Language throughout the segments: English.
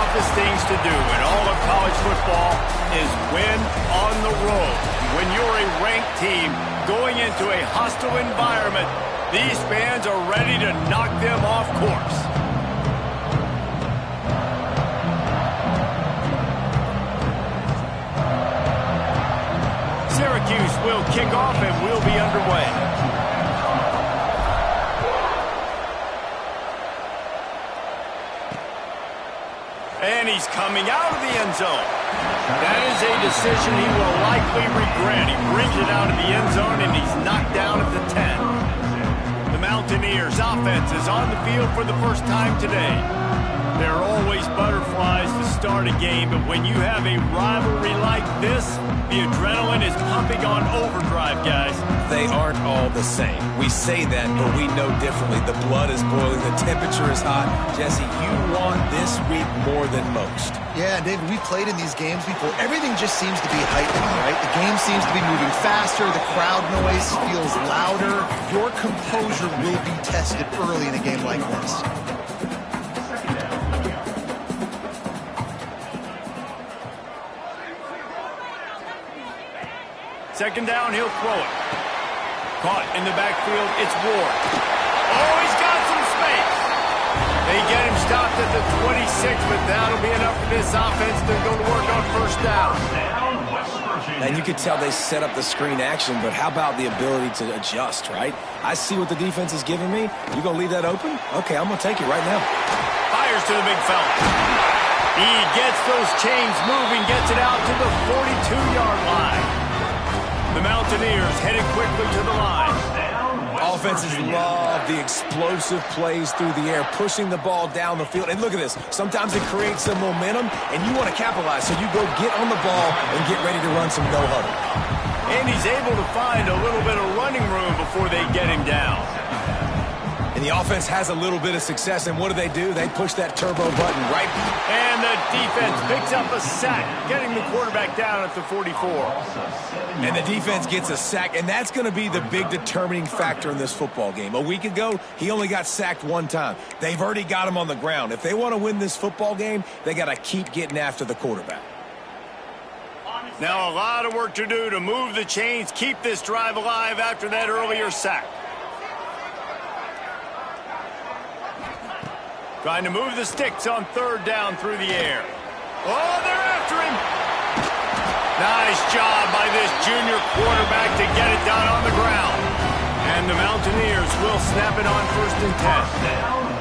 toughest things to do in all of college football is win on the road. When you're a ranked team going into a hostile environment, these fans are ready to knock them off course. Syracuse will kick off and will be underway. And he's coming out of the end zone. That is a decision he will likely regret. He brings it out of the end zone and he's knocked down at the 10. The Mountaineers offense is on the field for the first time today. There are always butterflies to start a game, but when you have a rivalry like this, the adrenaline is pumping on overdrive, guys. They aren't all the same. We say that, but we know differently. The blood is boiling. The temperature is hot. Jesse, you want this week more than most. Yeah, David, we've played in these games before. Everything just seems to be heightened, right? The game seems to be moving faster. The crowd noise feels louder. Your composure will be tested early in a game like this. Second down, he'll throw it. Caught in the backfield, it's Ward. Oh, he's got some space. They get him stopped at the 26, but that'll be enough for this offense to go to work on first down. And you could tell they set up the screen action, but how about the ability to adjust, right? I see what the defense is giving me. You going to leave that open? Okay, I'm going to take it right now. Fires to the big fella. He gets those chains moving, gets it out to the 42-yard line. The Mountaineers headed quickly to the line. Offenses love the explosive plays through the air, pushing the ball down the field. And look at this. Sometimes it creates some momentum, and you want to capitalize. So you go get on the ball and get ready to run some no-huddle. And he's able to find a little bit of running room before they get him down. And the offense has a little bit of success, and what do? They push that turbo button right. And the defense picks up a sack, getting the quarterback down at the 44. And the defense gets a sack, and that's going to be the big determining factor in this football game. A week ago, he only got sacked one time. They've already got him on the ground. If they want to win this football game, they got to keep getting after the quarterback. Now a lot of work to do to move the chains, keep this drive alive after that earlier sack. Trying to move the sticks on third down through the air. Oh, they're after him. Nice job by this junior quarterback to get it done on the ground. And the Mountaineers will snap it on 1st and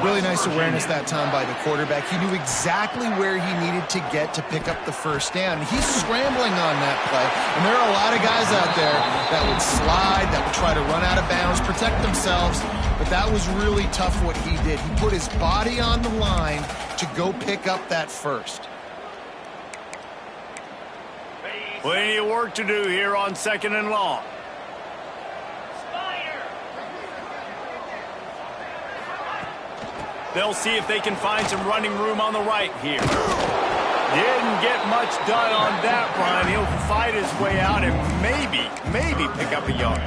10. Really nice awareness that time by the quarterback. He knew exactly where he needed to get to pick up the first down. He's scrambling on that play. And there are a lot of guys out there that would slide, that would try to run out of bounds, protect themselves. But that was really tough what he did. He put his body on the line to go pick up that first. Plenty of work to do here on 2nd and long. They'll see if they can find some running room on the right here. Didn't get much done on that run. He'll fight his way out and maybe pick up a yard.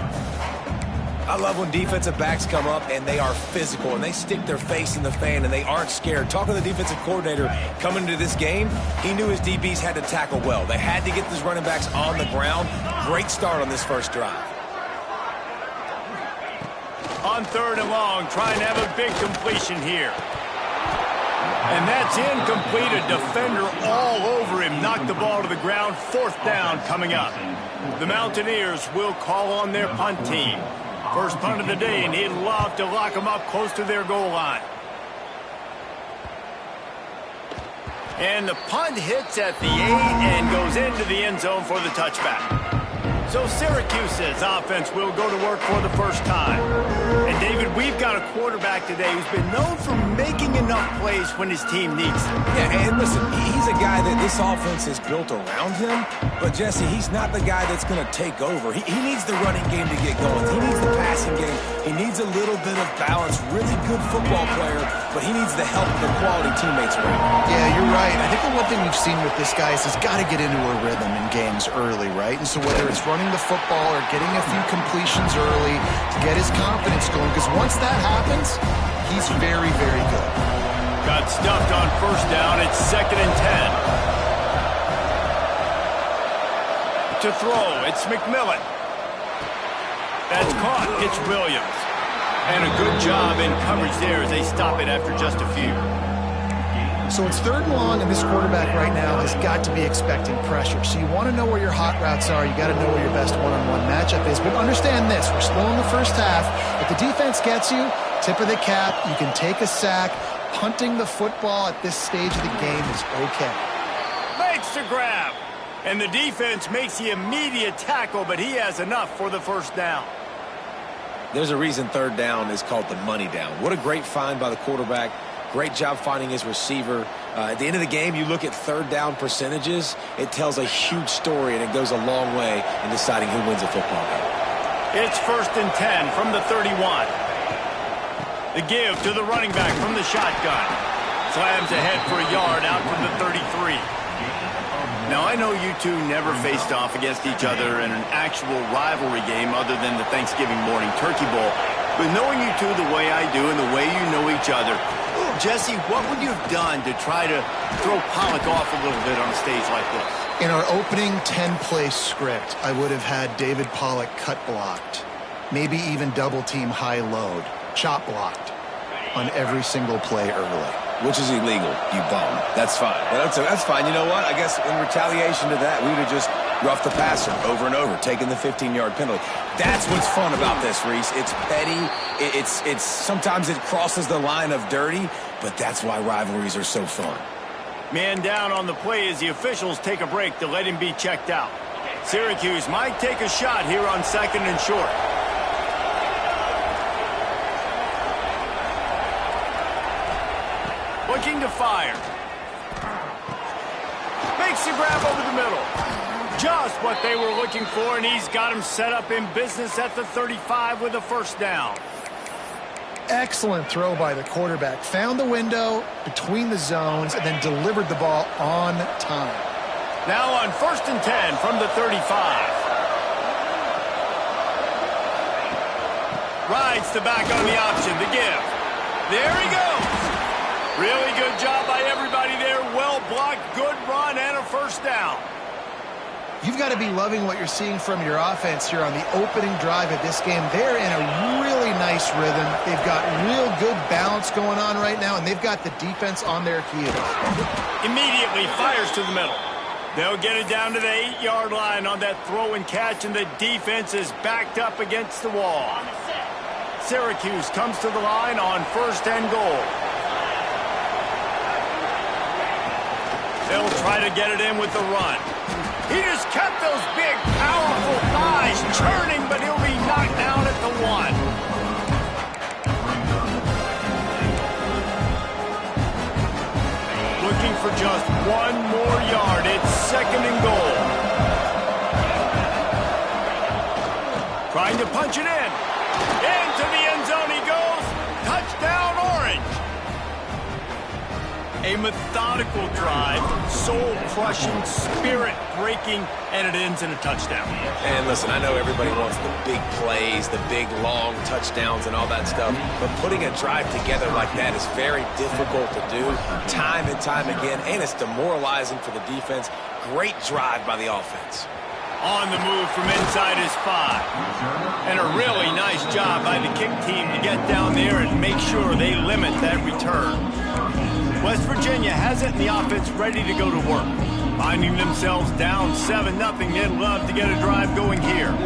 I love when defensive backs come up and they are physical and they stick their face in the fan and they aren't scared. Talking to the defensive coordinator coming into this game, he knew his DBs had to tackle well. They had to get these running backs on the ground. Great start on this first drive. On 3rd and long, trying to have a big completion here. And that's incomplete. A defender all over him. Knocked the ball to the ground. 4th down coming up. The Mountaineers will call on their punt team. First punt of the day, and he'd love to lock them up close to their goal line. And the punt hits at the 8 and goes into the end zone for the touchback. So Syracuse's offense will go to work for the first time. And David, we've got a quarterback today who's been known for making enough plays when his team needs them. Yeah, and listen, he's a guy that this offense is built around him. But, Jesse, he's not the guy that's going to take over. He needs the running game to get going. He needs the passing game. He needs a little bit of balance. Really good football player, but he needs the help of the quality teammates around him. Yeah, you're right. I think the one thing we've seen with this guy is he's got to get into a rhythm in games early, right? And so whether it's running the football or getting a few completions early to get his confidence going, because once that happens, he's very, very good. Got stuffed on first down. It's 2nd and 10. To throw, it's McMillan. That's caught. It's Williams. And a good job in coverage there as they stop it after just a few. So it's 3rd and long, and this quarterback right now has got to be expecting pressure. So you want to know where your hot routes are. You got to know where your best one-on-one matchup is. But understand this, we're still in the first half. If the defense gets you, tip of the cap, you can take a sack. Punting the football at this stage of the game is okay. Makes the grab. And the defense makes the immediate tackle, but he has enough for the first down. There's a reason 3rd down is called the money down. What a great find by the quarterback. Great job finding his receiver. At the end of the game, you look at 3rd down percentages. It tells a huge story, and it goes a long way in deciding who wins a football game. It's 1st and 10 from the 31. The give to the running back from the shotgun. Slams ahead for a yard out to the 33. Now, I know you two never faced off against each other in an actual rivalry game other than the Thanksgiving morning turkey bowl. But knowing you two the way I do and the way you know each other, Jesse, what would you have done to try to throw Pollock off a little bit on a stage like this? In our opening 10-play script, I would have had David Pollock cut blocked, maybe even double-team high load, chop blocked on every single play early. Which is illegal, you bum. That's fine. But that's fine. You know what? I guess in retaliation to that, we would have just roughed the passer over and over, taking the 15-yard penalty. That's what's fun about this, Reese. It's petty. It's sometimes it crosses the line of dirty, but that's why rivalries are so fun. Man down on the play as the officials take a break to let him be checked out. Syracuse might take a shot here on 2nd and short. Looking to fire. Makes the grab over the middle. Just what they were looking for, and he's got him set up in business at the 35 with a first down. Excellent throw by the quarterback. Found the window between the zones and then delivered the ball on time. Now on 1st and 10 from the 35. Rides the back on the option to give. There he goes. Really good job by everybody there. Well blocked, good run, and a first down. You've got to be loving what you're seeing from your offense here on the opening drive of this game. They're in a really nice rhythm. They've got real good balance going on right now, and they've got the defense on their heels. Immediately fires to the middle. They'll get it down to the 8-yard line on that throw and catch, and the defense is backed up against the wall. Syracuse comes to the line on 1st and goal. They'll try to get it in with the run. He just kept those big, powerful thighs churning, but he'll be knocked down at the 1. Looking for just 1 more yard. It's 2nd and goal. Trying to punch it in. Into the end zone he goes. Touchdown, Orange. A methodical drive, soul-crushing, spirit-breaking, and it ends in a touchdown. And listen, I know everybody wants the big plays, the big, long touchdowns and all that stuff, but putting a drive together like that is very difficult to do time and time again, and it's demoralizing for the defense. Great drive by the offense. On the move from inside his 5. And a really nice job by the kick team to get down there and make sure they limit that return. West Virginia has it, and the offense ready to go to work. Finding themselves down 7-0, they'd love to get a drive going here.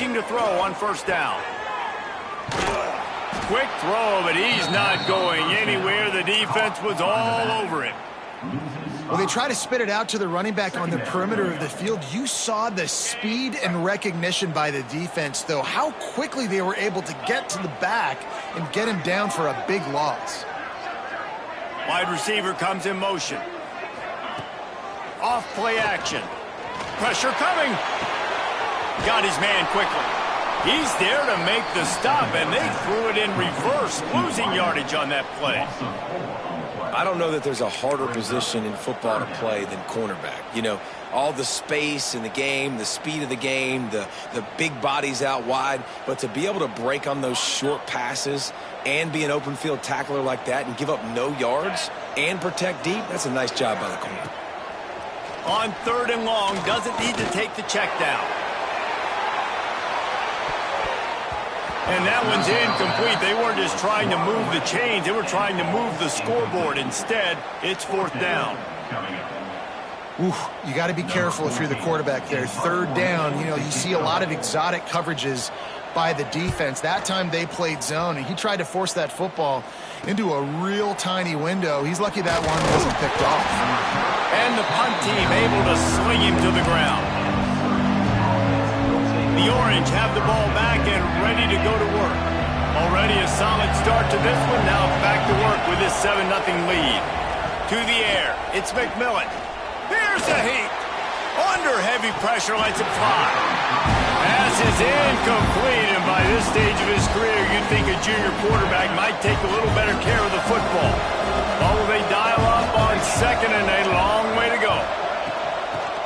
looking to throw on first down. Quick throw, but he's not going anywhere. The defense was all over him. Well, they try to spit it out to the running back on the perimeter of the field. You saw the speed and recognition by the defense, though, how quickly they were able to get to the back and get him down for a big loss. Wide receiver comes in motion. Off play action. Pressure coming. Got his man quickly. He's there to make the stop, and they threw it in reverse, losing yardage on that play. I don't know that there's a harder position in football to play than cornerback. You know, all the space in the game, the speed of the game, the big bodies out wide. But to be able to break on those short passes and be an open field tackler like that and give up no yards and protect deep, that's a nice job by the corner. On 3rd and long, doesn't need to take the check down. And that one's incomplete. They weren't just trying to move the chains. They were trying to move the scoreboard. Instead, it's 4th down. Ooh, you got to be careful if you're the quarterback there. 3rd down, you know, you see a lot of exotic coverages by the defense. That time they played zone, and he tried to force that football into a real tiny window. He's lucky that one wasn't picked off. And the punt team able to sling him to the ground. The Orange have the ball back and ready to go to work. Already a solid start to this one. Now back to work with this 7-0 lead. To the air. It's McMillan. Here's a heat. Under heavy pressure, lets it fly. Pass is incomplete, and by this stage of his career, you'd think a junior quarterback might take a little better care of the football. But will they dial up on 2nd and a long way to go?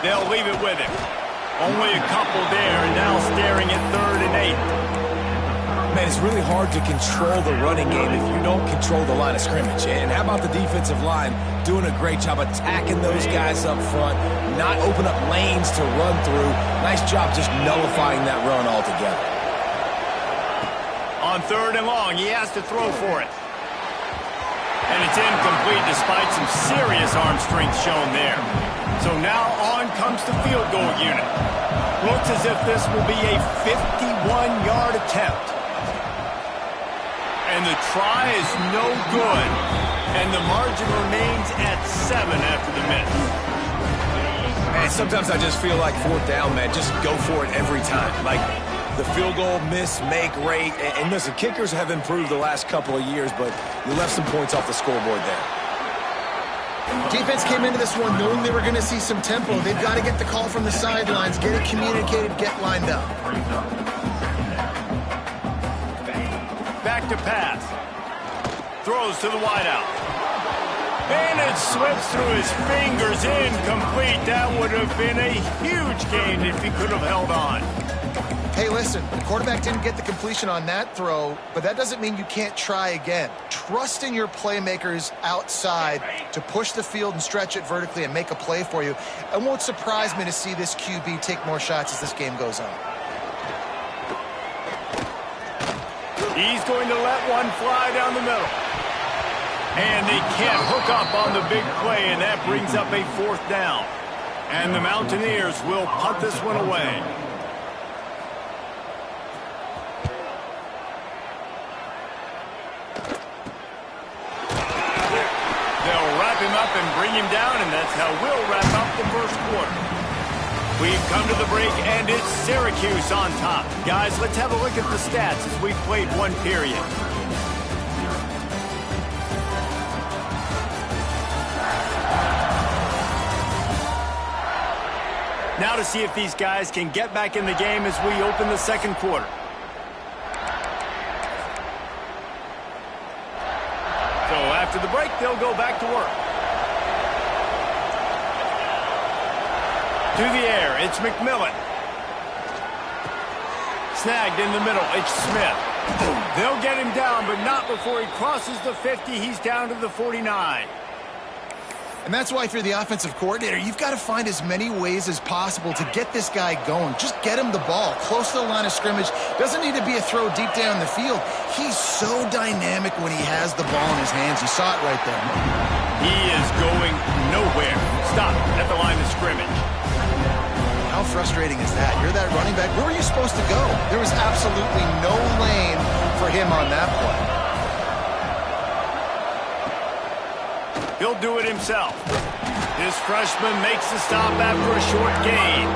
They'll leave it with him. Only a couple there, and now staring at 3rd and 8. Man, it's really hard to control the running game if you don't control the line of scrimmage. And how about the defensive line doing a great job attacking those guys up front, not open up lanes to run through. Nice job just nullifying that run altogether. On 3rd and long, he has to throw for it. And it's incomplete despite some serious arm strength shown there. So now on comes the field goal unit. Looks as if this will be a 51-yard attempt. And the try is no good. And the margin remains at 7 after the miss. Man, sometimes I just feel like 4th down, man. Just go for it every time. Like the field goal miss-make rate. And listen, kickers have improved the last couple of years, but you left some points off the scoreboard there. Defense came into this one knowing they were going to see some tempo. They've got to get the call from the sidelines, get it communicated, get lined up. Back to pass. Throws to the wideout. And it slips through his fingers, incomplete. That would have been a huge gain if he could have held on. Hey, listen, the quarterback didn't get the completion on that throw, but that doesn't mean you can't try again. Trust in your playmakers outside to push the field and stretch it vertically and make a play for you. It won't surprise me to see this QB take more shots as this game goes on. He's going to let one fly down the middle. And they can't hook up on the big play, and that brings up a 4th down. And the Mountaineers will punt this one away. They'll wrap him up and bring him down, and that's how we'll wrap up the first quarter. We've come to the break, and it's Syracuse on top. Guys, let's have a look at the stats as we've played one period. Now to see if these guys can get back in the game as we open the second quarter. So after the break, they'll go back to work. To the air, it's McMillan. Snagged in the middle, it's Smith. They'll get him down, but not before he crosses the 50. He's down to the 49. And that's why if you're the offensive coordinator, you've got to find as many ways as possible to get this guy going. Just get him the ball close to the line of scrimmage. Doesn't need to be a throw deep down the field. He's so dynamic when he has the ball in his hands. You saw it right there. He is going nowhere. Stop at the line of scrimmage. How frustrating is that? You're that running back. Where were you supposed to go? There was absolutely no lane for him on that play. He'll do it himself. This freshman makes the stop after a short gain.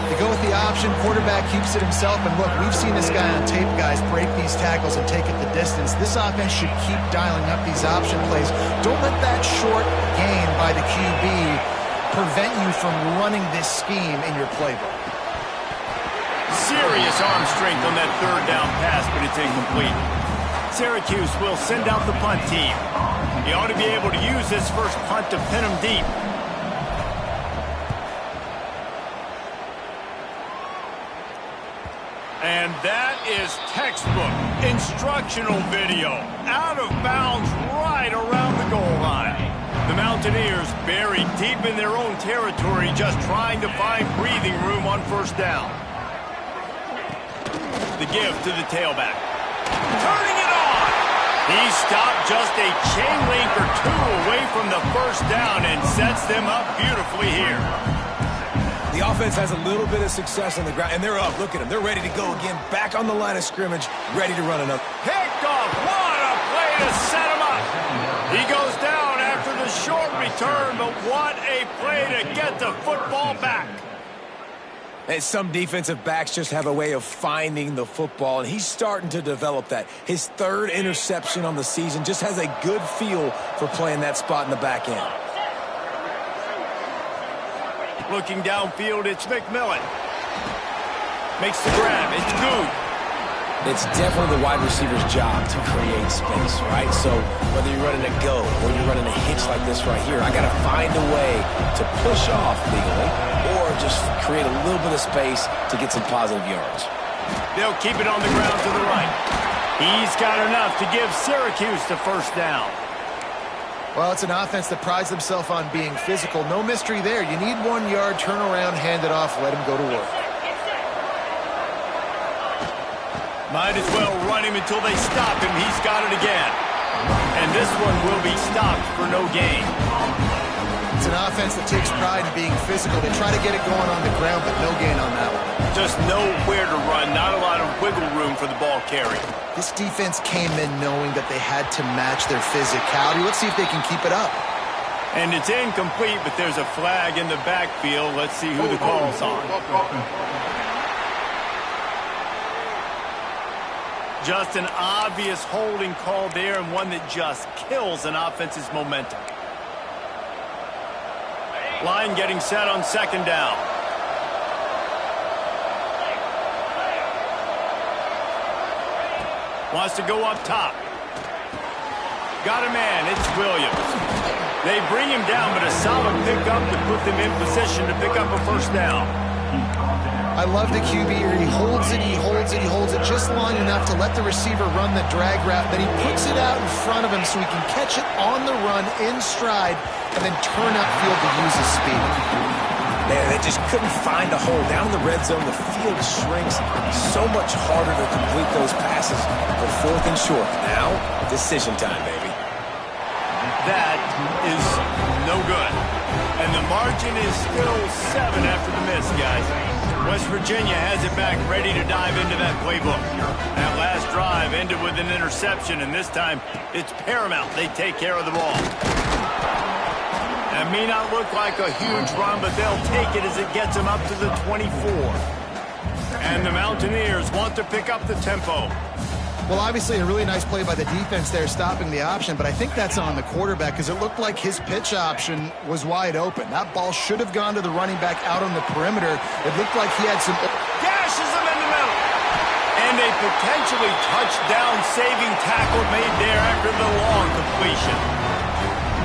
They go with the option, quarterback keeps it himself, and look, we've seen this guy on tape, guys, break these tackles and take it the distance. This offense should keep dialing up these option plays. Don't let that short gain by the QB prevent you from running this scheme in your playbook. Serious arm strength on that third down pass, but it's incomplete. Syracuse will send out the punt team. He ought to be able to use this first punt to pin him deep. And that is textbook instructional video. Out of bounds right around the goal line. The Mountaineers buried deep in their own territory, just trying to find breathing room on first down. The give to the tailback. Turning it on. He stopped just a chain link or two away from the first down and sets them up beautifully here. The offense has a little bit of success on the ground, and they're up. Look at them. They're ready to go again, back on the line of scrimmage, ready to run another. Picked off. What a play to set him up. He goes down after the short return, but what a play to get the football back. And some defensive backs just have a way of finding the football, and he's starting to develop that. His third interception on the season, just has a good feel for playing that spot in the back end. Looking downfield, it's McMillan. Makes the grab. It's good. It's definitely the wide receiver's job to create space, right? So whether you're running a go or you're running a hitch like this right here, I got to find a way to push off legally or just create a little bit of space to get some positive yards. They'll keep it on the ground to the right. He's got enough to give Syracuse the first down. Well, it's an offense that prides themselves on being physical. No mystery there. You need 1 yard, turn around, hand it off, let him go to work. Might as well run him until they stop him. He's got it again. And this one will be stopped for no gain. It's an offense that takes pride in being physical. They try to get it going on the ground, but no gain on that one. Just nowhere to run. Not a lot of wiggle room for the ball carrier. This defense came in knowing that they had to match their physicality. Let's see if they can keep it up. And it's incomplete, but there's a flag in the backfield. Let's see who the call's on. Just an obvious holding call there, and one that just kills an offense's momentum. Line getting set on second down. Wants to go up top. Got a man. It's Williams. They bring him down, but a solid pickup to put them in position to pick up a first down. I love the QB here. He holds it, he holds it, he holds it just long enough to let the receiver run the drag route. Then he puts it out in front of him so he can catch it on the run in stride and then turn upfield to use his speed. Man, they just couldn't find a hole. Down in the red zone, the field shrinks. So much harder to complete those passes for fourth and short. Now, decision time, baby. That is no good. And the margin is still 7 after the miss, guys. West Virginia has it back, ready to dive into that playbook. That last drive ended with an interception, and this time it's paramount they take care of the ball. That may not look like a huge run, but they'll take it as it gets them up to the 24. And the Mountaineers want to pick up the tempo. Well, obviously a really nice play by the defense there, stopping the option, but I think that's on the quarterback because it looked like his pitch option was wide open. That ball should have gone to the running back out on the perimeter. It looked like he had some... Gashes him in the middle. And a potentially touchdown-saving tackle made there after the long completion.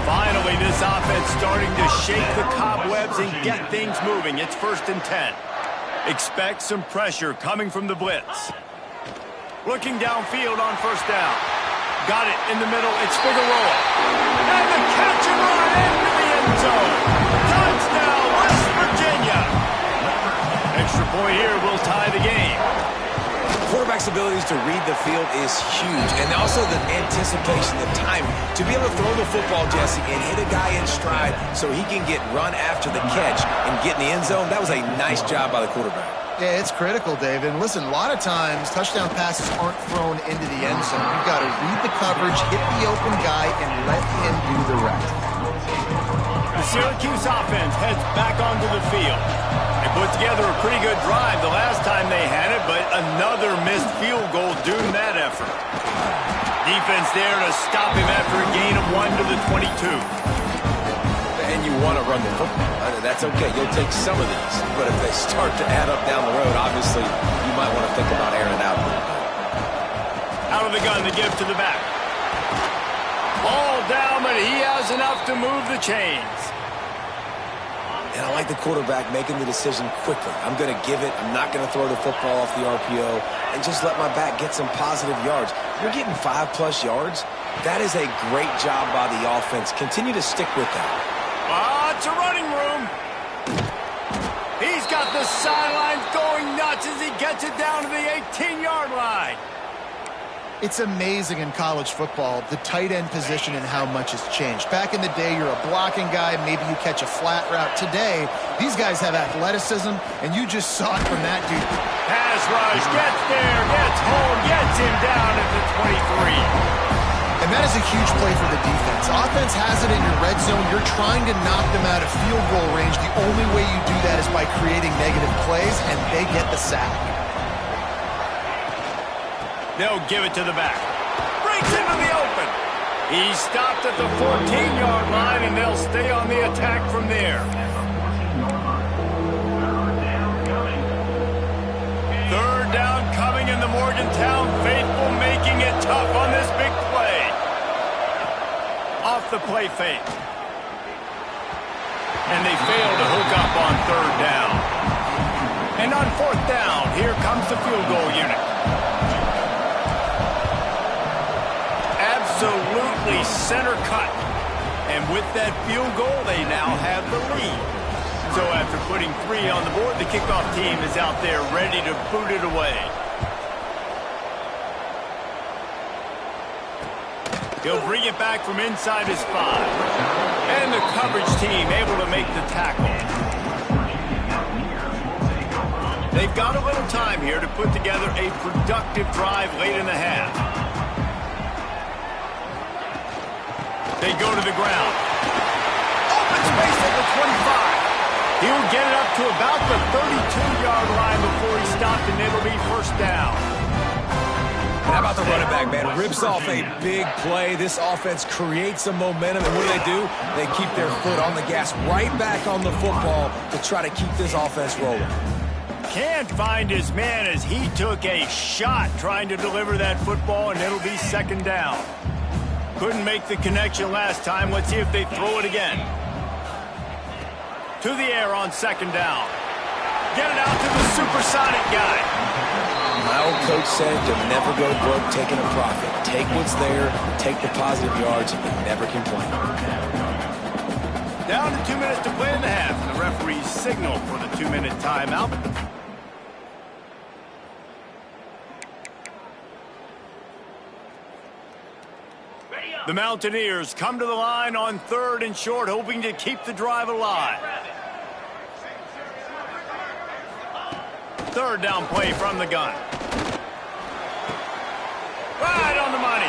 Finally, this offense starting to shake the cobwebs and get things moving. It's 1st and 10. Expect some pressure coming from the blitz. Looking downfield on first down. Got it in the middle. It's Figueroa. And the catch and run into the end zone. Touchdown, West Virginia. Extra point here will tie the game. quarterback's abilities to read the field is huge. And also the anticipation, the time to be able to throw the football, Jesse, and hit a guy in stride so he can get run after the catch and get in the end zone. That was a nice job by the quarterback. Yeah, it's critical, David. And listen, a lot of times touchdown passes aren't thrown into the end zone. You've got to read the coverage, hit the open guy, and let him do the rest. The Syracuse offense heads back onto the field. They put together a pretty good drive the last time they had it, but another missed field goal doomed that effort. Defense there to stop him after a gain of 1 to the 22. And you want to run the football. That's okay. You'll take some of these. But if they start to add up down the road, obviously, you might want to think about airing it out. Out of the gun, the give to the back. Ball down, but he has enough to move the chains. And I like the quarterback making the decision quickly. I'm going to give it. I'm not going to throw the football off the RPO and just let my back get some positive yards. You're getting 5+ yards. That is a great job by the offense. Continue to stick with that. It's a running room. He's got the sidelines going nuts as he gets it down to the 18-yard line. It's amazing in college football, the tight end position and how much has changed. Back in the day, you're a blocking guy, maybe you catch a flat route. Today, these guys have athleticism, and you just saw it from that dude. Pass rush, gets there, gets home, gets him down at the 23. And that is a huge play for the defense. Offense has it in your red zone. You're trying to knock them out of field goal range. The only way you do that is by creating negative plays, and they get the sack. They'll give it to the back. Breaks into the open. He's stopped at the 14-yard line, and they'll stay on the attack from there. Third down coming in the Morgantown faithful, making it tough on this big play. Off the play fake. And they fail to hook up on third down. And on fourth down, here comes the field goal unit. Absolutely center cut. And with that field goal, they now have the lead. So after putting 3 on the board, the kickoff team is out there ready to boot it away. He'll bring it back from inside his 5. And the coverage team able to make the tackle. They've got a little time here to put together a productive drive late in the half. They go to the ground. Open space at the 25. He'll get it up to about the 32-yard line before he stopped, and it'll be first down. How about the running back, man? Rips off a big play. This offense creates some momentum, and what do? They keep their foot on the gas right back on the football to try to keep this offense rolling. Can't find his man as he took a shot trying to deliver that football, and it'll be second down. Couldn't make the connection last time. Let's see if they throw it again. To the air on second down. Get it out to the supersonic guy. My old coach said to never go broke taking a profit. Take what's there, take the positive yards, and never complain. Down to 2 minutes to play in the half. The referees signal for the 2-minute timeout. The Mountaineers come to the line on 3rd and short, hoping to keep the drive alive. 3rd down play from the gun. Right on the money.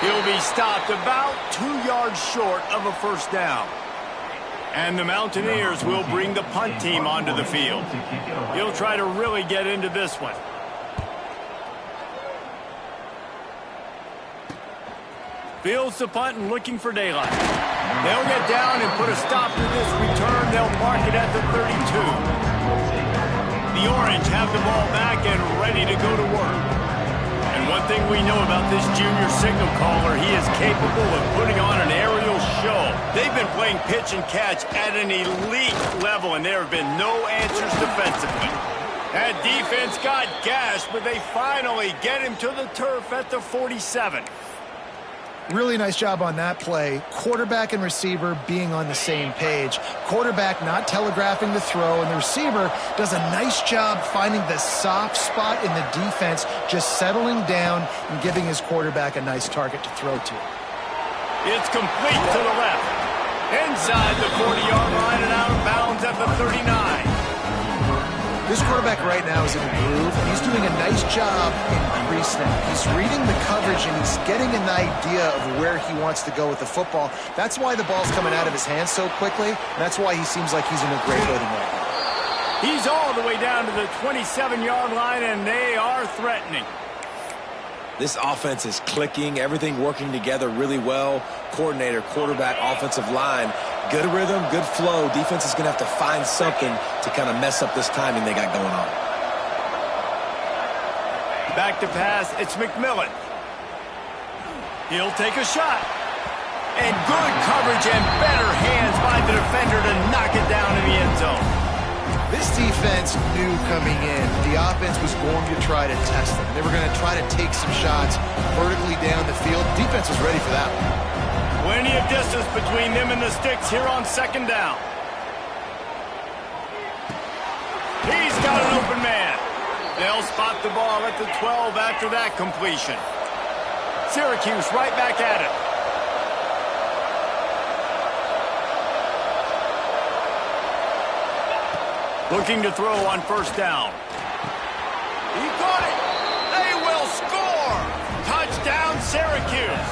He'll be stopped about 2 yards short of a first down. And the Mountaineers will bring the punt team onto the field. He'll try to really get into this one. Fields the punt and looking for daylight. They'll get down and put a stop to this return. They'll mark it at the 32. The Orange have the ball back and ready to go to work. And one thing we know about this junior signal caller, he is capable of putting on an aerial show. They've been playing pitch and catch at an elite level, and there have been no answers defensively. That defense got gashed, but they finally get him to the turf at the 47. Really nice job on that play. Quarterback and receiver being on the same page. Quarterback not telegraphing the throw, and the receiver does a nice job finding the soft spot in the defense, just settling down and giving his quarterback a nice target to throw to. It's complete to the left. Inside the 40-yard line and out of bounds at the 39. This quarterback right now is in a groove. He's doing a nice job in pre-snap. He's reading the coverage, and he's getting an idea of where he wants to go with the football. That's why the ball's coming out of his hands so quickly, and that's why he seems like he's in a great footing right now. He's all the way down to the 27-yard line, and they are threatening. This offense is clicking, everything working together really well. Coordinator, quarterback, offensive line. Good rhythm, good flow. Defense is going to have to find something to kind of mess up this timing they got going on. Back to pass, it's McMillan. He'll take a shot. And good coverage and better hands by the defender to knock it down in the end zone. This defense knew coming in the offense was going to try to test them. They were going to try to take some shots vertically down the field. Defense was ready for that one. Plenty of distance between them and the sticks here on second down. He's got an open man. They'll spot the ball at the 12 after that completion. Syracuse right back at it. Looking to throw on first down. He got it. They will score. Touchdown, Syracuse.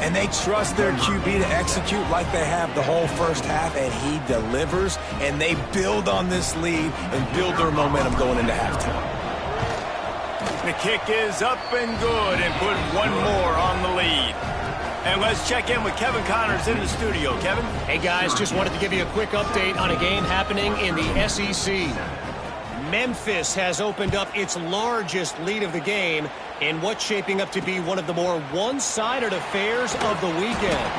And they trust their QB to execute like they have the whole first half, and he delivers, and they build on this lead and build their momentum going into halftime. The kick is up and good and put one more on the lead. And let's check in with Kevin Connors in the studio. Kevin? Hey, guys, just wanted to give you a quick update on a game happening in the SEC. Memphis has opened up its largest lead of the game in what's shaping up to be one of the more one-sided affairs of the weekend.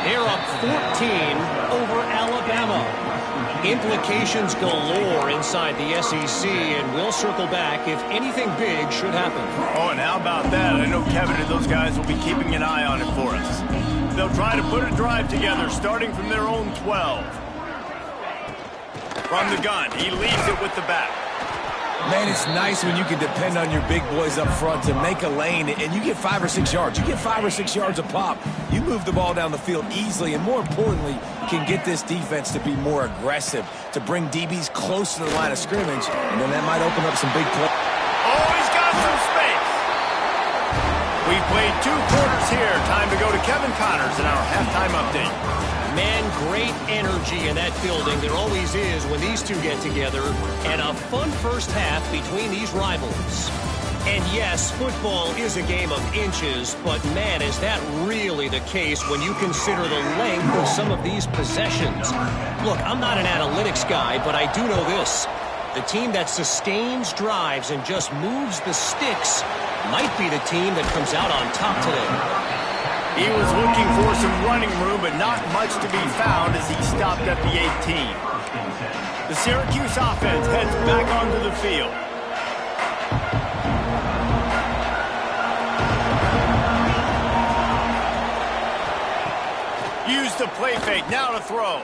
They're up 14 over Alabama. Implications galore inside the SEC, and we'll circle back if anything big should happen. Oh, and how about that? I know Kevin and those guys will be keeping an eye on it for us. They'll try to put a drive together starting from their own 12. From the gun, he leaves it with the back. Man, it's nice when you can depend on your big boys up front to make a lane, and you get 5 or 6 yards. You get 5 or 6 yards a pop. You move the ball down the field easily, and more importantly, can get this defense to be more aggressive, to bring DBs close to the line of scrimmage, and then that might open up some big plays. Oh, he's got some space. We played 2 quarters here. Time to go to Kevin Connors in our halftime update. Man, great energy in that building. There always is when these two get together. And a fun first half between these rivals. And yes, football is a game of inches, but man, is that really the case when you consider the length of some of these possessions. Look, I'm not an analytics guy, but I do know this. The team that sustains drives and just moves the sticks might be the team that comes out on top today. He was looking for some running room, but not much to be found as he stopped at the 18. The Syracuse offense heads back onto the field. Use the play fake, now to throw.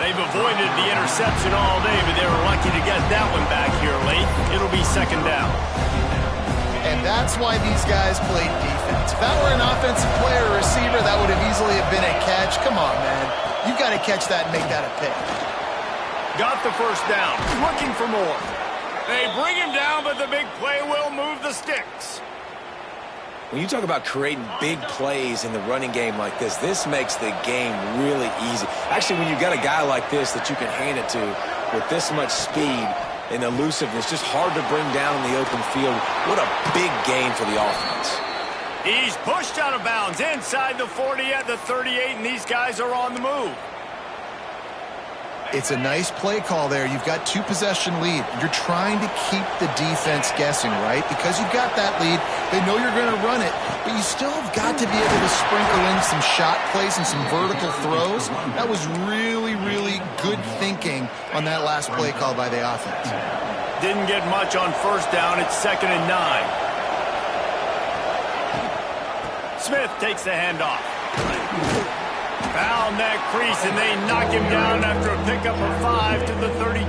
They've avoided the interception all day, but they were lucky to get that one back here late. It'll be second down. And that's why these guys played defense. If that were an offensive player or receiver, that would have easily have been a catch. Come on, man. You got to catch that and make that a pick. Got the first down. Looking for more. They bring him down, but the big play will move the sticks. When you talk about creating big plays in the running game like this makes the game really easy. Actually, when you got a guy like this that you can hand it to with this much speed and elusiveness, just hard to bring down in the open field. What a big gain for the offense. He's pushed out of bounds inside the 40 at the 38, and these guys are on the move. It's a nice play call there. You've got 2-possession lead. You're trying to keep the defense guessing, right? Because you've got that lead, they know you're going to run it, but you still have got to be able to sprinkle in some shot plays and some vertical throws. That was really, really good thinking on that last play call by the offense. Didn't get much on first down. It's 2nd and 9. Smith takes the handoff. Found that crease, and they knock him down after a pickup of 5 to the 32.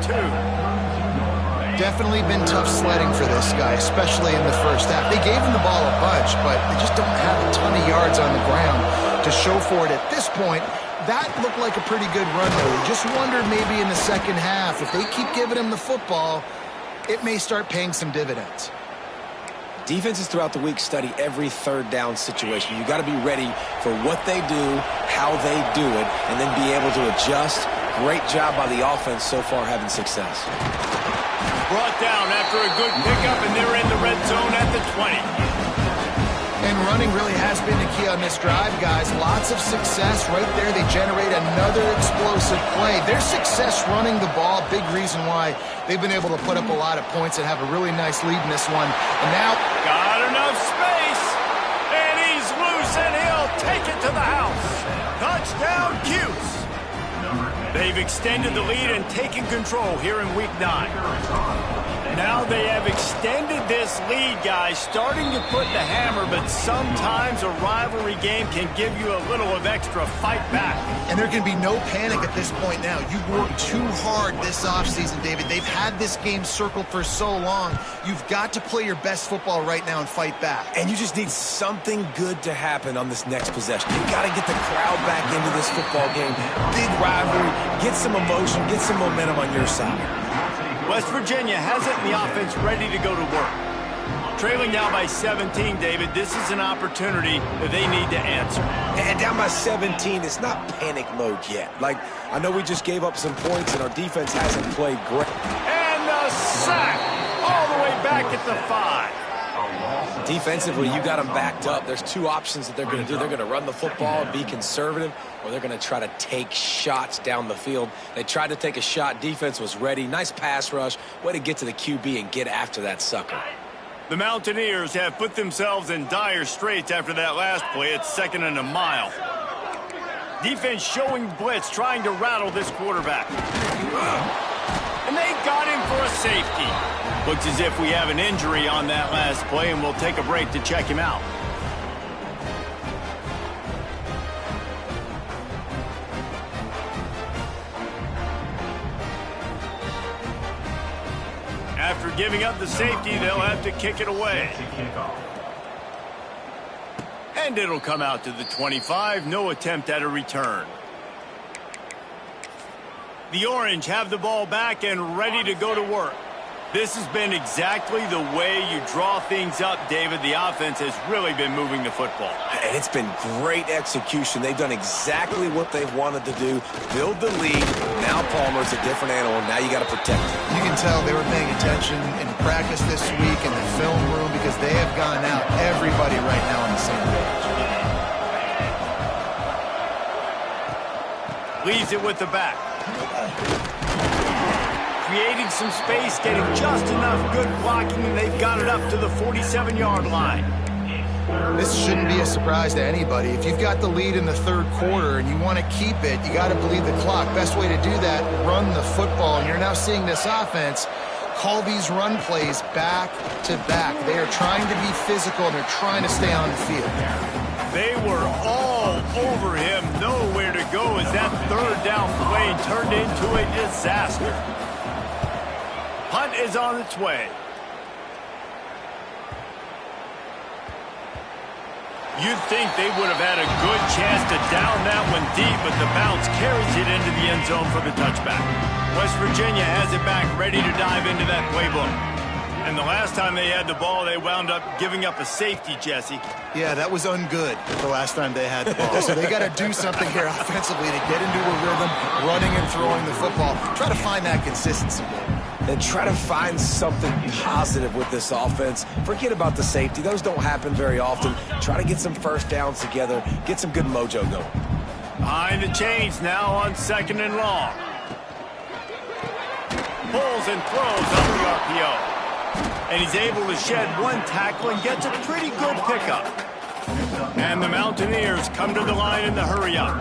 Definitely been tough sledding for this guy, especially in the first half. They gave him the ball a bunch, but they just don't have a ton of yards on the ground to show for it at this point. That looked like a pretty good run, though. Just wonder maybe in the second half, if they keep giving him the football, it may start paying some dividends. Defenses throughout the week study every third down situation. You got to be ready for what they do, how they do it, and then be able to adjust. Great job by the offense so far having success. Brought down after a good pickup, and they're in the red zone at the 20. And running really has been the key on this drive, guys. Lots of success right there. They generate another explosive play. Their success running the ball, big reason why they've been able to put up a lot of points and have a really nice lead in this one. And now... Got enough space, and he's loose, and he'll take it to the house. Touchdown, CUSE. They've extended the lead and taken control here in Week 9. Now they have extended this lead, guys, starting to put the hammer, but sometimes a rivalry game can give you a little of extra fight back. And there can be no panic at this point now. You've worked too hard this offseason, David. They've had this game circled for so long. You've got to play your best football right now and fight back. And you just need something good to happen on this next possession. You got to get the crowd back into this football game. Big rivalry. Get some emotion. Get some momentum on your side. West Virginia has it in the offense ready to go to work. Trailing now by 17, David. This is an opportunity that they need to answer. And down by 17, it's not panic mode yet. Like, I know we just gave up some points and our defense hasn't played great. And the sack all the way back at the 5. Defensively, you got them backed up. There's two options that they're going to do. They're going to run the football and be conservative, or they're going to try to take shots down the field. They tried to take a shot. Defense was ready. Nice pass rush. Way to get to the QB and get after that sucker. The Mountaineers have put themselves in dire straits after that last play. It's 2nd and a mile. Defense showing blitz, trying to rattle this quarterback. And they got him for a safety. Looks as if we have an injury on that last play, and we'll take a break to check him out. After giving up the safety, they'll have to kick it away. And it'll come out to the 25. No attempt at a return. The Orange have the ball back and ready to go to work. This has been exactly the way you draw things up, David. The offense has really been moving the football. And it's been great execution. They've done exactly what they've wanted to do. Build the lead. Now Palmer's a different animal. Now you got to protect him. You can tell they were paying attention in practice this week in the film room because they have gone out. Everybody right now on the same page. Leaves it with the back. Creating some space, getting just enough good blocking, and they've got it up to the 47-yard line. This shouldn't be a surprise to anybody. If you've got the lead in the third quarter and you want to keep it, you got to bleed the clock. Best way to do that, run the football. And you're now seeing this offense call these run plays back to back. They are trying to be physical, and they're trying to stay on the field. They were all over him, nowhere to go as that third down play turned into a disaster. Punt is on its way. You'd think they would have had a good chance to down that one deep, but the bounce carries it into the end zone for the touchback. West Virginia has it back, ready to dive into that playbook. And the last time they had the ball, they wound up giving up a safety, Jesse. Yeah, that was ungood the last time they had the ball. So they got to do something here offensively to get into a rhythm, running and throwing the football. Try to find that consistency. And try to find something positive with this offense. Forget about the safety. Those don't happen very often. Try to get some first downs together. Get some good mojo going. Behind the chains now on 2nd and long. Pulls and throws on the RPO. And he's able to shed one tackle and gets a pretty good pickup. And the Mountaineers come to the line in the hurry-up.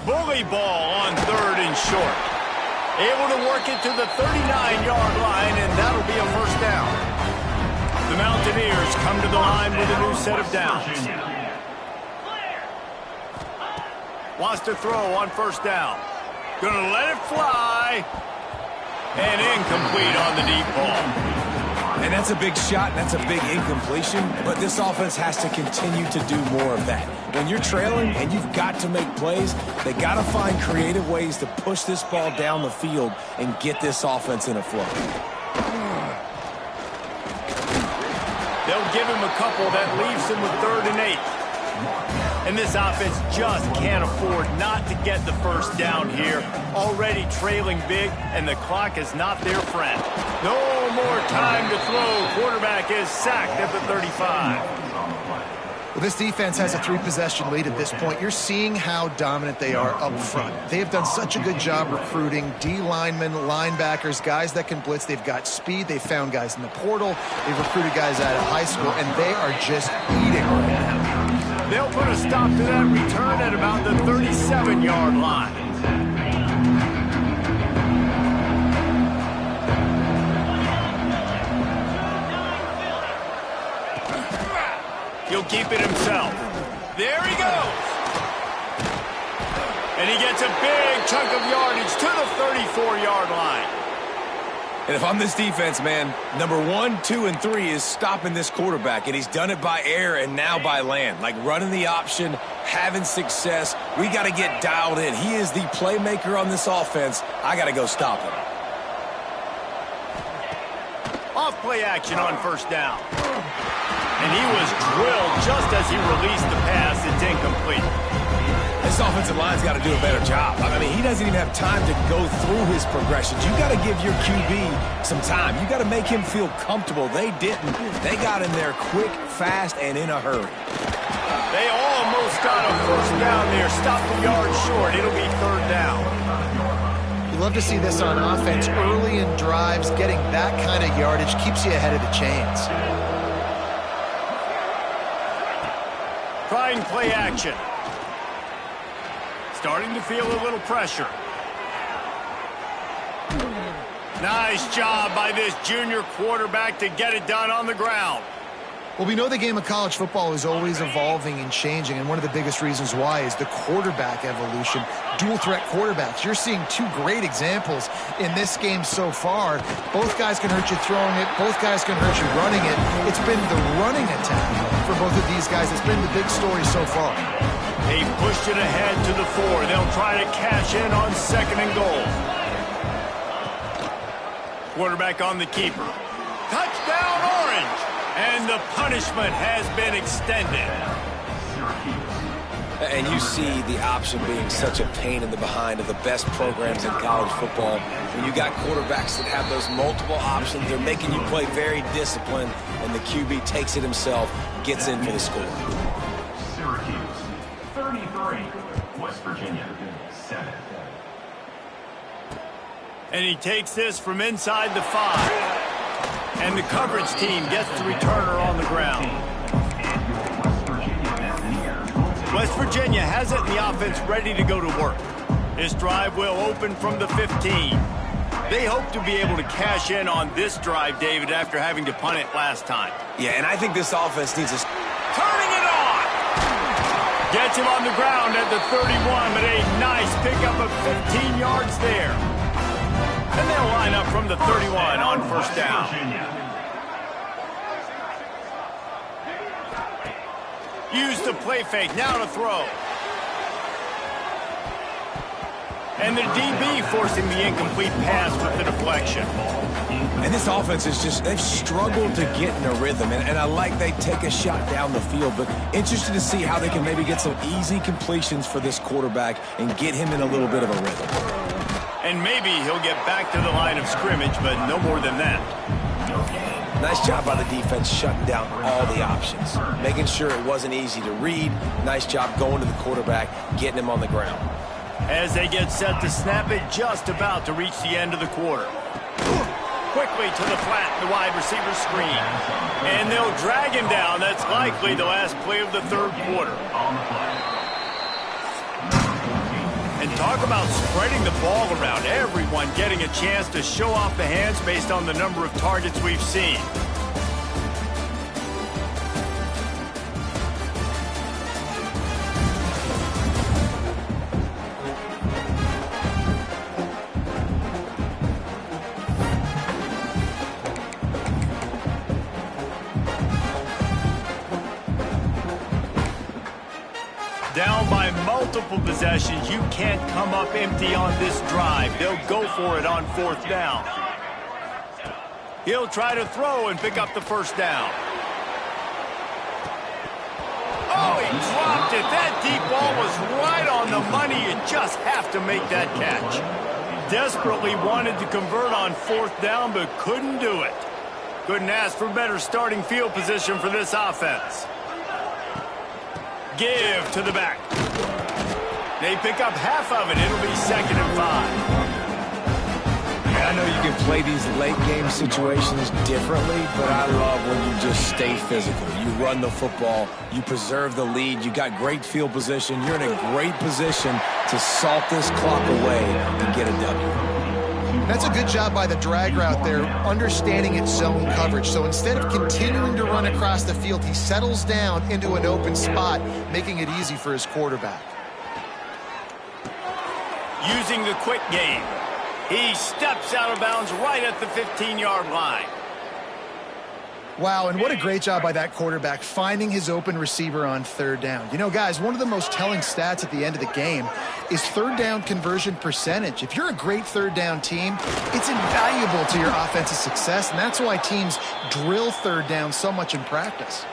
Bully ball on 3rd and short. Able to work it to the 39-yard line, and that'll be a first down. come to the line with a new set of downs. Wants to throw on first down. Gonna let it fly. And incomplete on the deep ball. And that's a big shot, and that's a big incompletion, but this offense has to continue to do more of that. When you're trailing and you've got to make plays, they got to find creative ways to push this ball down the field and get this offense in a flow. They'll give him a couple that leaves him with 3rd and 8. And this offense just can't afford not to get the first down here. Already trailing big, and the clock is not their friend. No more time to throw. Quarterback is sacked at the 35. Well, this defense has a 3-possession lead at this point. You're seeing how dominant they are up front. They have done such a good job recruiting D linemen, linebackers, guys that can blitz. They've got speed. They've found guys in the portal. They've recruited guys out of high school, and they are just eating right now. They'll put a stop to that return at about the 37-yard line. He'll keep it himself. There he goes. And he gets a big chunk of yardage to the 34-yard line. And if I'm this defense, man, number 1, 2, and 3 is stopping this quarterback, and he's done it by air and now by land. Like running the option, having success. We got to get dialed in. He is the playmaker on this offense. I got to go stop him. Off play action on first down. And he was drilled just as he released the pass. It's incomplete. This offensive line's got to do a better job. I mean, he doesn't even have time to go through his progressions. You got to give your QB some time. You got to make him feel comfortable. They didn't. They got in there quick, fast, and in a hurry. They almost got a first down there. Stop the yard short. It'll be 3rd down. You love to see this on offense early in drives. Getting that kind of yardage keeps you ahead of the chains. Trying play action. Starting to feel a little pressure. Nice job by this junior quarterback to get it done on the ground. Well, we know the game of college football is always evolving and changing, and one of the biggest reasons why is the quarterback evolution. Dual threat quarterbacks. You're seeing 2 great examples in this game so far. Both guys can hurt you throwing it. Both guys can hurt you running it. It's been the running attack for both of these guys. It's been the big story so far. They pushed it ahead to the 4. They'll try to cash in on 2nd and goal. Quarterback on the keeper. Touchdown, Orange! And the punishment has been extended. And you see the option being such a pain in the behind of the best programs in college football. When you got quarterbacks that have those multiple options, they're making you play very disciplined, and the QB takes it himself, gets in for the score. Syracuse, 33. West Virginia, 7. And he takes this from inside the 5. And the coverage team gets the returner on the ground. West Virginia has it in the offense ready to go to work. This drive will open from the 15. They hope to be able to cash in on this drive, David, after having to punt it last time. Yeah, and I think this offense needs a... Turning it on! Gets him on the ground at the 31, but a nice pickup of 15 yards there. And they'll line up from the 31 on first down. Use the play fake, now to throw. And the DB forcing the incomplete pass with the deflection. And this offense is just, they've struggled to get in a rhythm. And I like they take a shot down the field, but interested to see how they can maybe get some easy completions for this quarterback and get him in a little bit of a rhythm. And maybe he'll get back to the line of scrimmage, but no more than that. Nice job by the defense shutting down all the options, making sure it wasn't easy to read. Nice job going to the quarterback, getting him on the ground. As they get set to snap it, just about to reach the end of the quarter. Quickly to the flat, the wide receiver screen. And they'll drag him down. That's likely the last play of the 3rd quarter. And talk about spreading the ball around. Everyone getting a chance to show off the hands based on the number of targets we've seen. Down by multiple possessions, you can't come up empty on this drive. They'll go for it on 4th down. He'll try to throw and pick up the first down. Oh, he dropped it. That deep ball was right on the money. You just have to make that catch. Desperately wanted to convert on 4th down, but couldn't do it. Couldn't ask for better starting field position for this offense. Give to the back. They pick up half of it. It'll be 2nd and 5. I know you can play these late game situations differently, but I love when you just stay physical. You run the football, you preserve the lead, you got great field position, you're in a great position to salt this clock away and get a W. That's a good job by the drag route there, understanding its zone coverage. So instead of continuing to run across the field, he settles down into an open spot, making it easy for his quarterback. Using the quick game. He steps out of bounds right at the 15-yard line. Wow, and what a great job by that quarterback finding his open receiver on 3rd down. You know, guys, one of the most telling stats at the end of the game is 3rd down conversion percentage. If you're a great 3rd down team, it's invaluable to your offensive success, and that's why teams drill 3rd down so much in practice.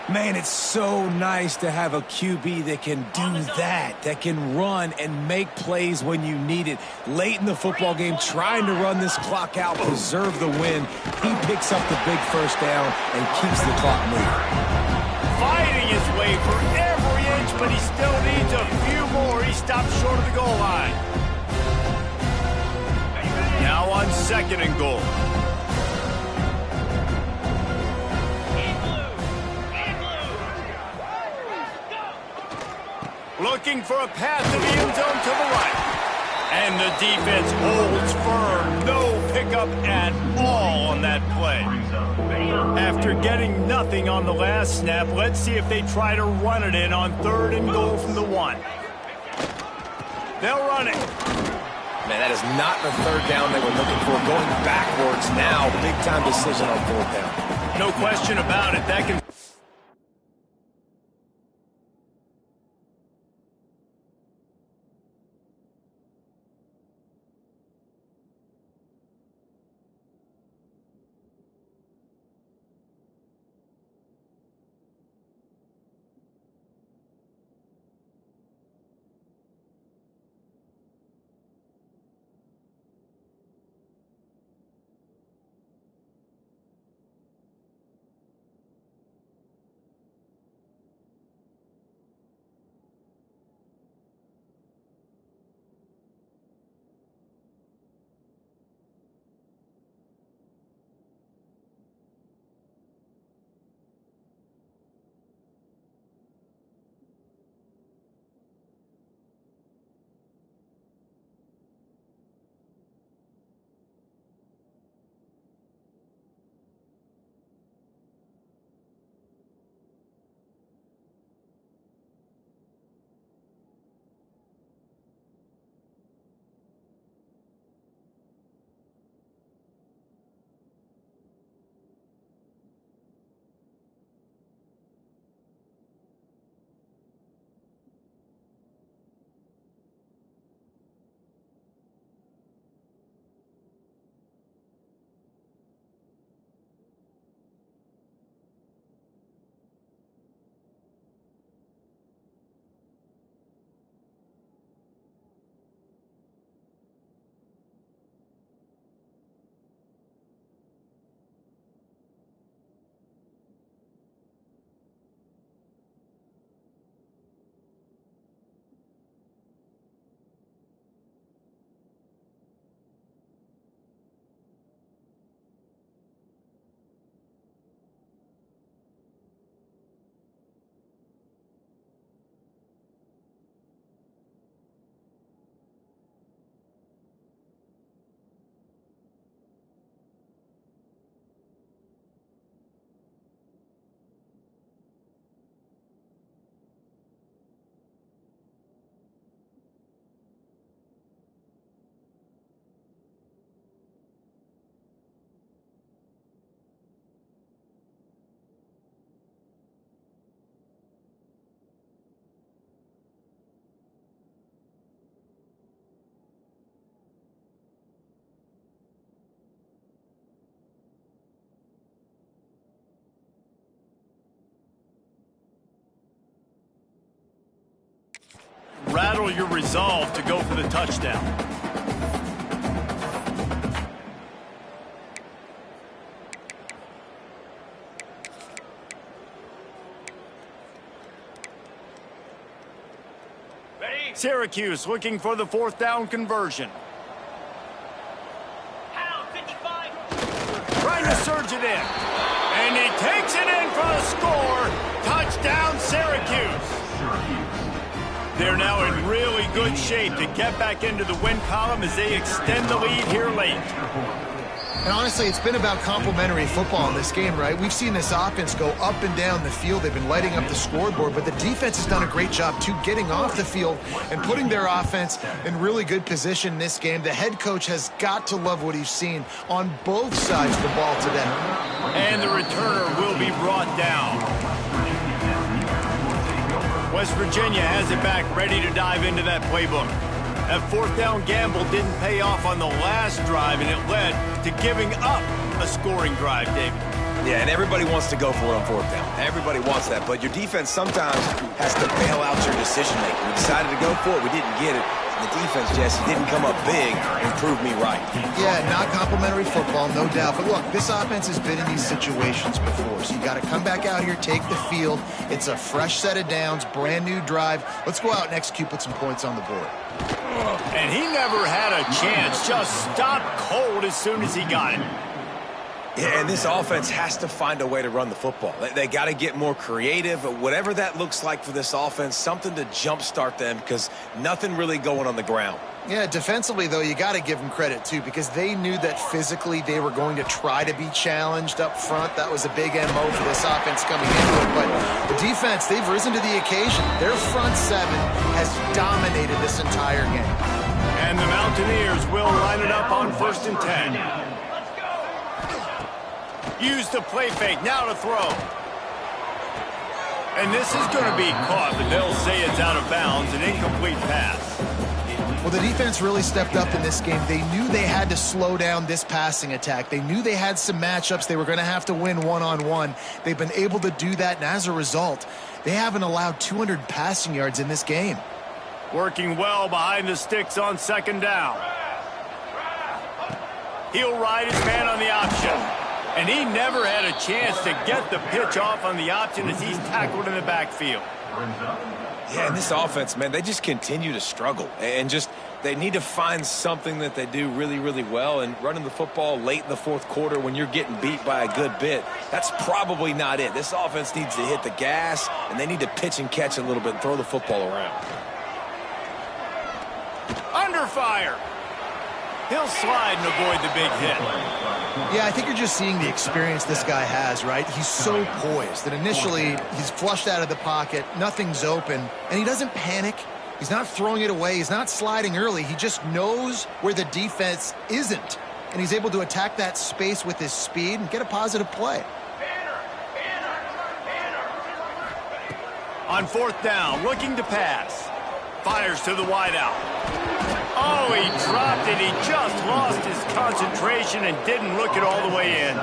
Man, it's so nice to have a QB that can do that can run and make plays when you need it. Late in the football game, trying to run this clock out, preserve the win. He picks up the big first down and keeps the clock moving. Fighting his way for every inch, but he still needs a few more. He stops short of the goal line. Now on 2nd and goal. Looking for a path to the end zone to the right. And the defense holds firm. No pickup at all on that play. After getting nothing on the last snap, let's see if they try to run it in on 3rd and goal from the 1. They'll run it. Man, that is not the 3rd down they were looking for. Going backwards now. Big-time decision on 4th down. No question about it. That can... battle your resolve to go for the touchdown. Syracuse looking for the 4th down conversion. Trying to surge it in. And he takes it in for the score. Touchdown, Syracuse. They're now in really good shape to get back into the win column as they extend the lead here late. And honestly, it's been about complementary football in this game, right? We've seen this offense go up and down the field. They've been lighting up the scoreboard, but the defense has done a great job, too, getting off the field and putting their offense in really good position in this game. The head coach has got to love what he's seen on both sides of the ball today. And the returner will be brought down. West Virginia has it back, ready to dive into that playbook. That 4th down gamble didn't pay off on the last drive, and it led to giving up a scoring drive, David. Yeah, and everybody wants to go for it on 4th down. Everybody wants that, but your defense sometimes has to bail out your decision-making. We decided to go for it. We didn't get it. The defense, Jesse, didn't come up big and prove me right. Yeah, not complimentary football, no doubt. But look, this offense has been in these situations before, so you got to come back out here, take the field. It's a fresh set of downs, brand new drive. Let's go out and execute, put some points on the board. And he never had a chance, just stopped cold as soon as he got it. Yeah, and this offense has to find a way to run the football. They got to get more creative, whatever that looks like for this offense, something to jumpstart them because nothing really going on the ground. Yeah, defensively, though, you got to give them credit, too, because they knew that physically they were going to try to be challenged up front. That was a big MO for this offense coming into it. But the defense, they've risen to the occasion. Their front seven has dominated this entire game. And the Mountaineers will line it up on 1st and 10. Use the play fake, now to throw. And this is going to be caught, but they'll say it's out of bounds, an incomplete pass. Well, the defense really stepped up in this game. They knew they had to slow down this passing attack. They knew they had some matchups they were going to have to win one-on-one. They've been able to do that, and as a result, they haven't allowed 200 passing yards in this game. Working well behind the sticks on 2nd down. He'll ride his man on the option. And he never had a chance to get the pitch off on the option as he's tackled in the backfield. Yeah, and this offense, man, they just continue to struggle. And just, they need to find something that they do really, really well. And running the football late in the 4th quarter when you're getting beat by a good bit, that's probably not it. This offense needs to hit the gas, and they need to pitch and catch a little bit and throw the football around. Under fire. He'll slide and avoid the big hit. Yeah, I think you're just seeing the experience this guy has, right? He's so poised that initially he's flushed out of the pocket, nothing's open, and he doesn't panic. He's not throwing it away. He's not sliding early. He just knows where the defense isn't, and he's able to attack that space with his speed and get a positive play. On 4th down, looking to pass. Fires to the wideout. Oh, he dropped it. He just lost his concentration and didn't look it all the way in.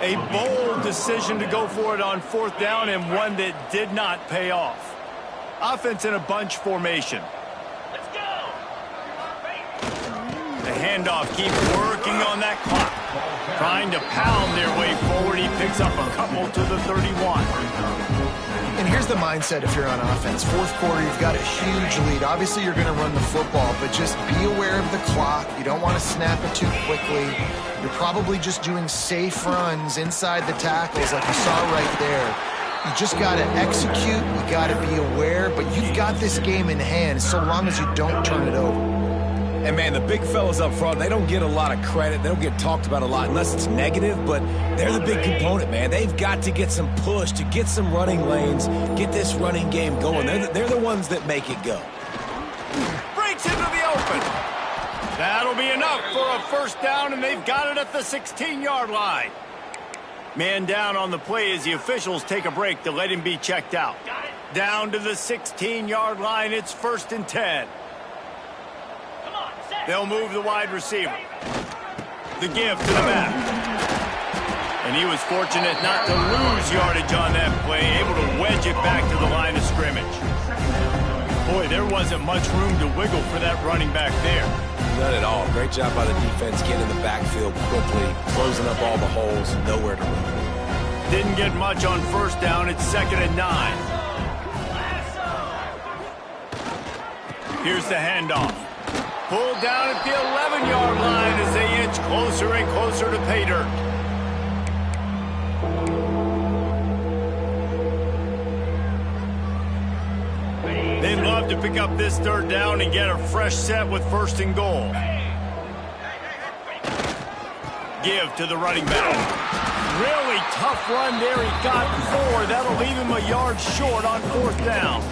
A bold decision to go for it on 4th down and one that did not pay off. Offense in a bunch formation. Let's go. The handoff keeps working on that clock. Trying to pound their way forward. He picks up a couple to the 31. And here's the mindset if you're on offense. 4th quarter, you've got a huge lead. Obviously, you're going to run the football, but just be aware of the clock. You don't want to snap it too quickly. You're probably just doing safe runs inside the tackles like you saw right there. You just got to execute. You got to be aware, but you've got this game in hand so long as you don't turn it over. And, man, the big fellas up front, they don't get a lot of credit. They don't get talked about a lot unless it's negative, but they're the big component, man. They've got to get some push, to get some running lanes, get this running game going. They're the ones that make it go. Breaks into the open. That'll be enough for a 1st down, and they've got it at the 16-yard line. Man down on the play as the officials take a break to let him be checked out. Down to the 16-yard line, it's 1st and 10. They'll move the wide receiver. The give to the back. And he was fortunate not to lose yardage on that play, able to wedge it back to the line of scrimmage. Boy, there wasn't much room to wiggle for that running back there. None at all. Great job by the defense getting in the backfield quickly, closing up all the holes, nowhere to run. Didn't get much on first down. It's 2nd and 9. Here's the handoff. Pulled down at the 11-yard line as they inch closer and closer to pay dirt. They'd love to pick up this 3rd down and get a fresh set with 1st and goal. Give to the running back. Really tough run there. He got 4. That'll leave him a yard short on 4th down.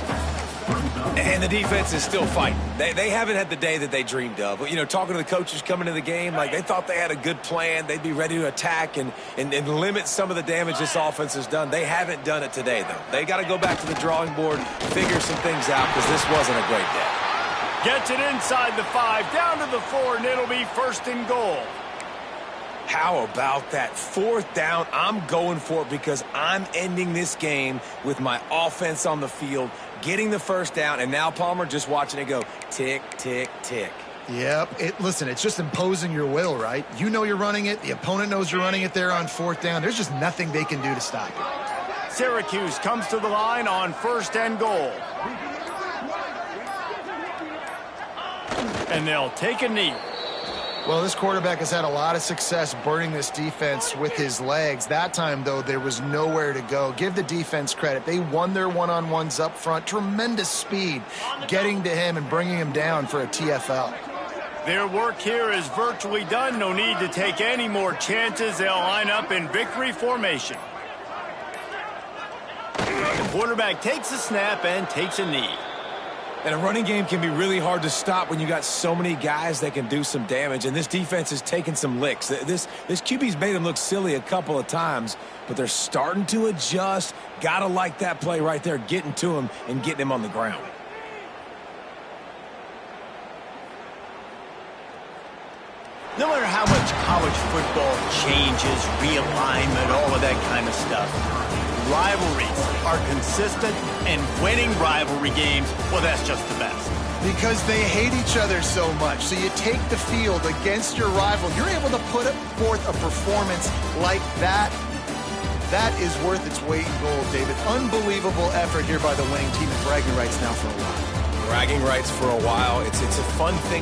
And the defense is still fighting. They haven't had the day that they dreamed of. But, you know, talking to the coaches coming into the game, like they thought they had a good plan. They'd be ready to attack and limit some of the damage this offense has done. They haven't done it today, though. They got to go back to the drawing board, figure some things out, because this wasn't a great day. Gets it inside the 5, down to the 4, and it'll be 1st and goal. How about that 4th down? I'm going for it because I'm ending this game with my offense on the field, getting the 1st down, and now Palmer just watching it go tick, tick, tick. Yep. Listen, it's just imposing your will, right? You know you're running it. The opponent knows you're running it there on 4th down. There's just nothing they can do to stop it. Syracuse comes to the line on 1st and goal. And they'll take a knee. Well, this quarterback has had a lot of success burning this defense with his legs. That time, though, there was nowhere to go. Give the defense credit. They won their one-on-ones up front. Tremendous speed getting to him and bringing him down for a TFL. Their work here is virtually done. No need to take any more chances. They'll line up in victory formation. The quarterback takes a snap and takes a knee. And a running game can be really hard to stop when you got so many guys that can do some damage. And this defense is taking some licks. This QB's made them look silly a couple of times, but they're starting to adjust. Gotta like that play right there, getting to him and getting him on the ground. No matter how much college football changes, realignment, all of that kind of stuff, rivalries are consistent, and winning rivalry games, well, that's just the best. Because they hate each other so much. So you take the field against your rival. You're able to put forth a performance like that. That is worth its weight in gold, David. Unbelievable effort here by the winning team, and bragging rights now for a while. Bragging rights for a while. It's a fun thing.